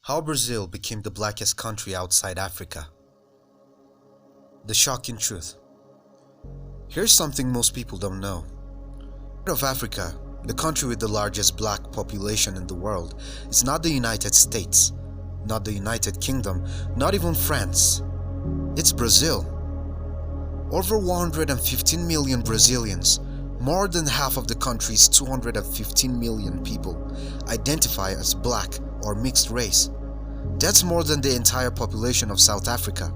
How Brazil became the blackest country outside Africa. The shocking truth. Here's something most people don't know. Part of Africa, the country with the largest black population in the world, is not the United States, not the United Kingdom, not even France. It's Brazil. Over 115 million Brazilians, more than half of the country's 215 million people, identify as black or mixed race. That's more than the entire population of South Africa,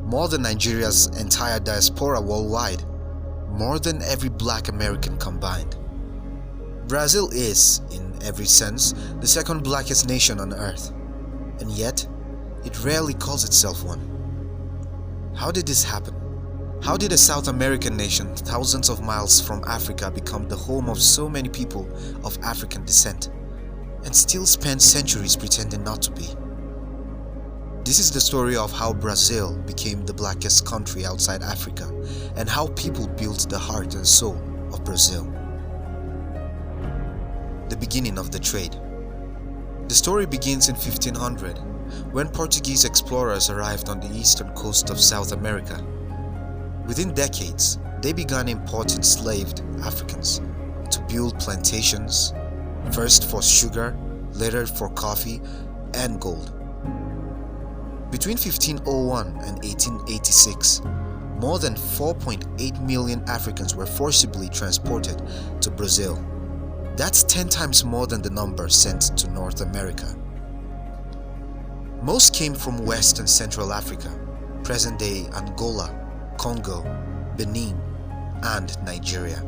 more than Nigeria's entire diaspora worldwide, more than every black American combined. Brazil is, in every sense, the second blackest nation on earth, and yet, it rarely calls itself one. How did this happen? How did a South American nation thousands of miles from Africa become the home of so many people of African descent, and still spend centuries pretending not to be? This is the story of how Brazil became the blackest country outside Africa, and how people built the heart and soul of Brazil. The beginning of the trade. The story begins in 1500, when Portuguese explorers arrived on the eastern coast of South America. Within decades, they began importing enslaved Africans to build plantations, first for sugar, later for coffee and gold. Between 1501 and 1886, more than 4.8 million Africans were forcibly transported to Brazil. That's 10 times more than the number sent to North America. Most came from West and Central Africa, present-day Angola, Congo, Benin, and Nigeria.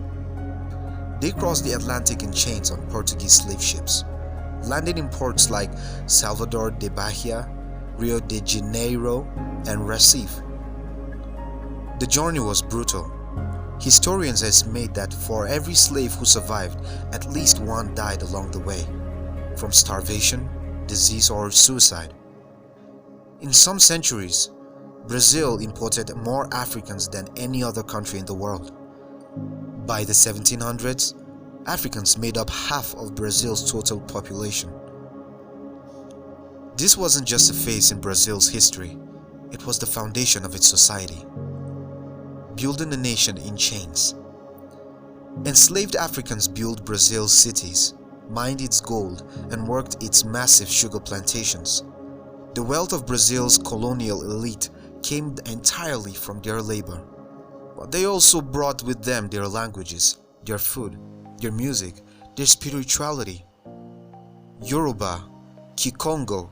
They crossed the Atlantic in chains on Portuguese slave ships, landing in ports like Salvador de Bahia, Rio de Janeiro, and Recife. The journey was brutal. Historians estimate that for every slave who survived, at least one died along the way, from starvation, disease, or suicide. In some centuries, Brazil imported more Africans than any other country in the world. By the 1700s, Africans made up half of Brazil's total population. This wasn't just a phase in Brazil's history, it was the foundation of its society. Building a nation in chains. Enslaved Africans built Brazil's cities, mined its gold, and worked its massive sugar plantations. The wealth of Brazil's colonial elite came entirely from their labor, but they also brought with them their languages, their food, their music, their spirituality. Yoruba, Kikongo,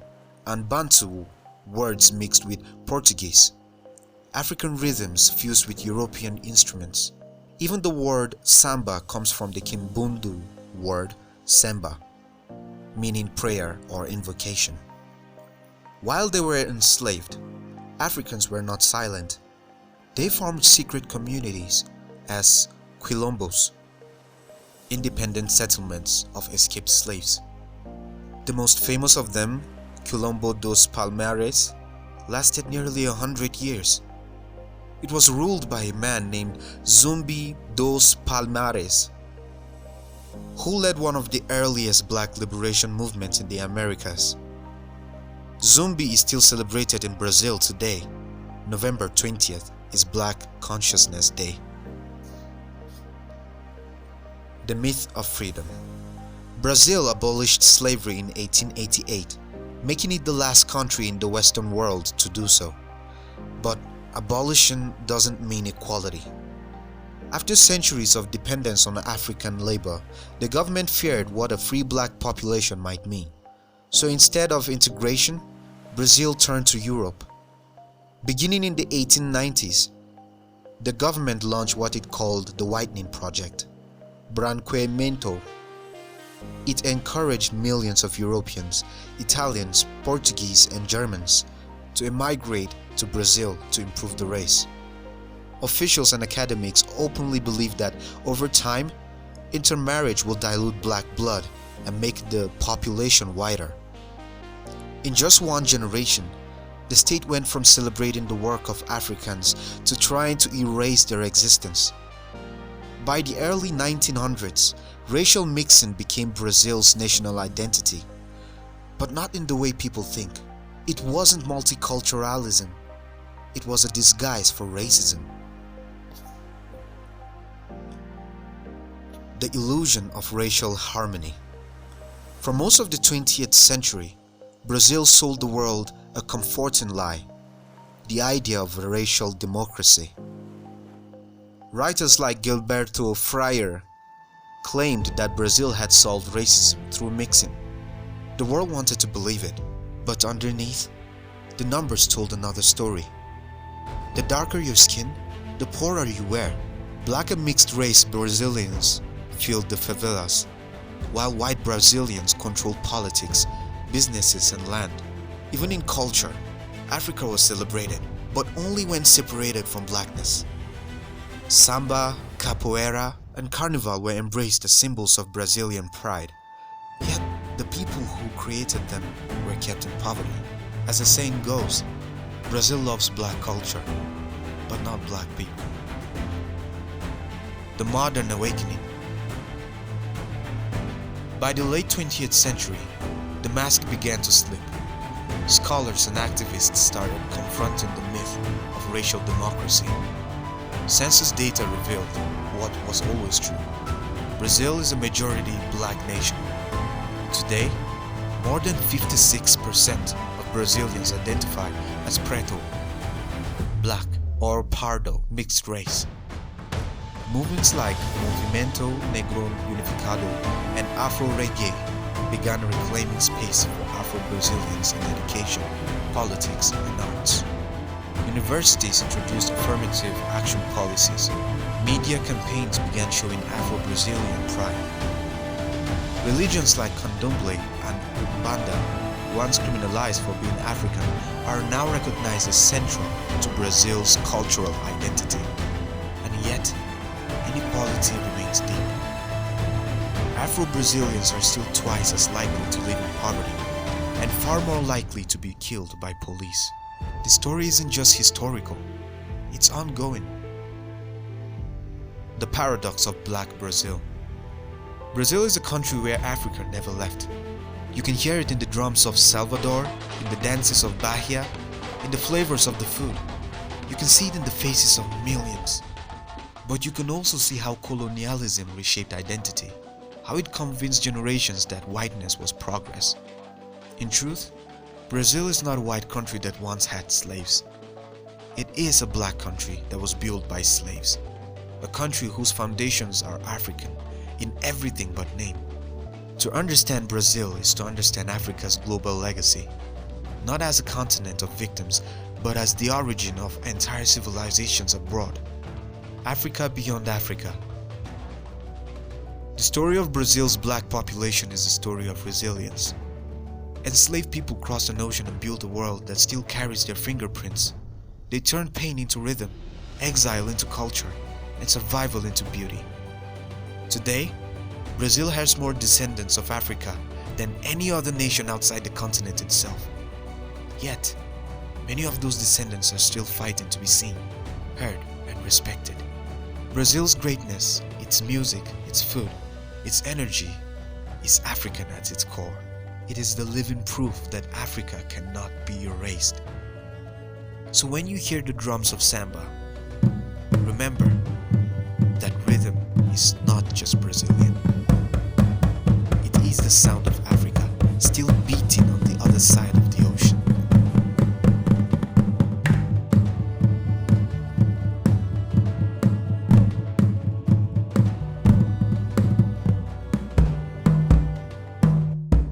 and Bantu words mixed with Portuguese, African rhythms fused with European instruments. Even the word Samba comes from the Kimbundu word semba, meaning prayer or invocation. While they were enslaved, Africans were not silent. They formed secret communities as quilombos, independent settlements of escaped slaves. The most famous of them, Quilombo dos Palmares, lasted nearly 100 years. It was ruled by a man named Zumbi dos Palmares, who led one of the earliest black liberation movements in the Americas. Zumbi is still celebrated in Brazil today. November 20th is Black Consciousness Day. The myth of freedom. Brazil abolished slavery in 1888, making it the last country in the Western world to do so. But abolition doesn't mean equality. After centuries of dependence on African labor, the government feared what a free black population might mean. So instead of integration, Brazil turned to Europe. Beginning in the 1890s, the government launched what it called the whitening project, branqueamento. It encouraged millions of Europeans, Italians, Portuguese, and Germans to emigrate to Brazil to improve the race. Officials and academics openly believed that over time, intermarriage will dilute black blood and make the population whiter. In just one generation, the state went from celebrating the work of Africans to trying to erase their existence. By the early 1900s, racial mixing became Brazil's national identity. but not in the way people think. It wasn't multiculturalism. It was a disguise for racism. The illusion of racial harmony. For most of the 20th century, Brazil sold the world a comforting lie, the idea of a racial democracy. Writers like Gilberto Freire claimed that Brazil had solved racism through mixing. The world wanted to believe it, but underneath, the numbers told another story. The darker your skin, the poorer you were. Black and mixed race Brazilians filled the favelas, while white Brazilians controlled politics, businesses and land. Even in culture, Africa was celebrated, but only when separated from blackness. Samba, capoeira and carnival were embraced as symbols of Brazilian pride. Yet, the people who created them were kept in poverty. As the saying goes, Brazil loves black culture, but not black people. The modern awakening. By the late 20th century, the mask began to slip. Scholars and activists started confronting the myth of racial democracy. Census data revealed what was always true. Brazil is a majority black nation. Today, more than 56% of Brazilians identify as preto, black or pardo, mixed race. Movements like Movimento Negro Unificado and Afro-Reggae began reclaiming space for Afro-Brazilians in education, politics, and arts. Universities introduced affirmative action policies. Media campaigns began showing Afro-Brazilian pride. Religions like Candomblé and Umbanda, once criminalized for being African, are now recognized as central to Brazil's cultural identity. And yet, inequality remains deep. Afro-Brazilians are still twice as likely to live in poverty and far more likely to be killed by police. The story isn't just historical, it's ongoing. The paradox of Black Brazil. Brazil is a country where Africa never left. You can hear it in the drums of Salvador, in the dances of Bahia, in the flavors of the food. You can see it in the faces of millions. But you can also see how colonialism reshaped identity, how it convinced generations that whiteness was progress. In truth, Brazil is not a white country that once had slaves. It is a black country that was built by slaves, a country whose foundations are African in everything but name. To understand Brazil is to understand Africa's global legacy, not as a continent of victims, but as the origin of entire civilizations abroad. Africa beyond Africa. The story of Brazil's black population is a story of resilience. Enslaved people crossed an ocean and built a world that still carries their fingerprints. They turned pain into rhythm, exile into culture, and survival into beauty. Today, Brazil has more descendants of Africa than any other nation outside the continent itself. Yet, many of those descendants are still fighting to be seen, heard, and respected. Brazil's greatness, its music, its food, its energy, is African at its core. It is the living proof that Africa cannot be erased. So when you hear the drums of Samba, remember that rhythm is not just Brazilian. It is the sound of Africa still beating on the